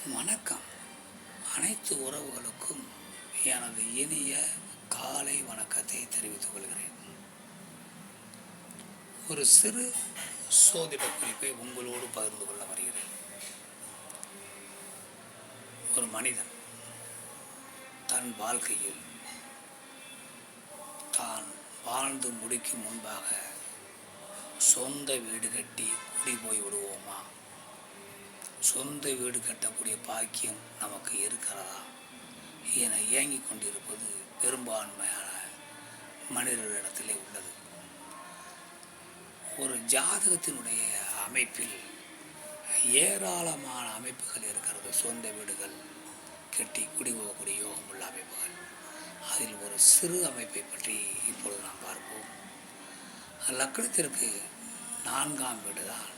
வணக்கம். அனைத்து உறவுகளுக்கும் எனது இனிய காலை வணக்கத்தை தெரிவித்துக் கொள்கிறேன். ஒரு சிறு சோதிட குறிப்பை உங்களோடு பகிர்ந்து கொள்ள வருகிறேன். ஒரு மனிதன் தன் வாழ்க்கையில் தான் வாழ்ந்து முடிக்கும் முன்பாக சொந்த வீடு கட்டி குடி போய் விடுவோமா, சொந்த வீடு கட்டக்கூடிய பாக்கியம் நமக்கு இருக்கிறதா என ஏங்கிக் கொண்டிருப்பது பெரும்பான்மையான மனிதர்களிடத்திலே உள்ளது. ஒரு ஜாதகத்தினுடைய அமைப்பில் ஏராளமான அமைப்புகள் இருக்கிறது. சொந்த வீடுகள் கட்டி குடி போகக்கூடிய யோகம் உள்ள அமைப்புகள். அதில் ஒரு சிறு அமைப்பை பற்றி இப்பொழுது நாம் பார்ப்போம். லக்னத்திற்கு 4ஆம் வீடு தான்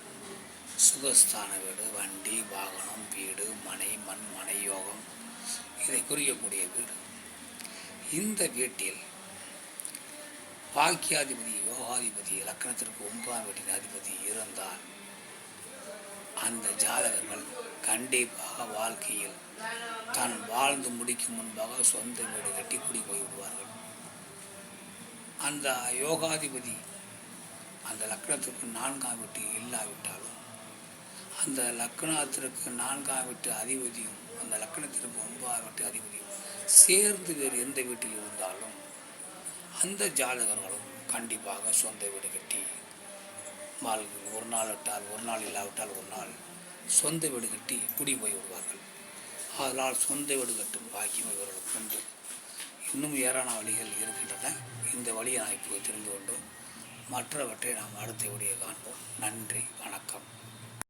சுகஸ்தான வீடு. வண்டி, வாகனம், வீடு, மனை, மண், மனை யோகம் இதை குறிக்கக்கூடிய வீடு. இந்த வீட்டில் பாக்கியாதிபதி, யோகாதிபதி, லக்னத்திற்கு 9ஆம் வீட்டின் அதிபதி இருந்தால் அந்த ஜாதகர்கள் கண்டிப்பாக வாழ்க்கையில் தான் வாழ்ந்து முடிக்கும் முன்பாக சொந்த வீடு கட்டி குடி போய் விடுவார்கள். அந்த யோகாதிபதி அந்த லக்னத்திற்கு 4ஆம் வீட்டு இல்லாவிட்டாலும் அந்த லக்னத்திற்கு 4ஆம் வீட்டு அதிபதியும் அந்த லக்னத்திற்கு 9ஆம் வீட்டு அதிபதியும் சேர்ந்து வேறு எந்த வீட்டில் இருந்தாலும் அந்த ஜாதகர்களும் கண்டிப்பாக சொந்த வீடு கட்டி ஒரு நாள் விட்டால் ஒரு நாள், இல்லாவிட்டால் ஒரு நாள் சொந்த வீடு கட்டி குடி போய் விடுவார்கள். அதனால் சொந்த வீடு கட்டும் பாக்கியம் இவர்களுக்கு உண்டு. இன்னும் ஏராளமான வழிகள் இருக்கின்றன. இந்த வழியை நான் இப்போது தெரிந்து கொண்டோம். மற்றவற்றை நாம் அடுத்த வீடியோ காண்போம். நன்றி, வணக்கம்.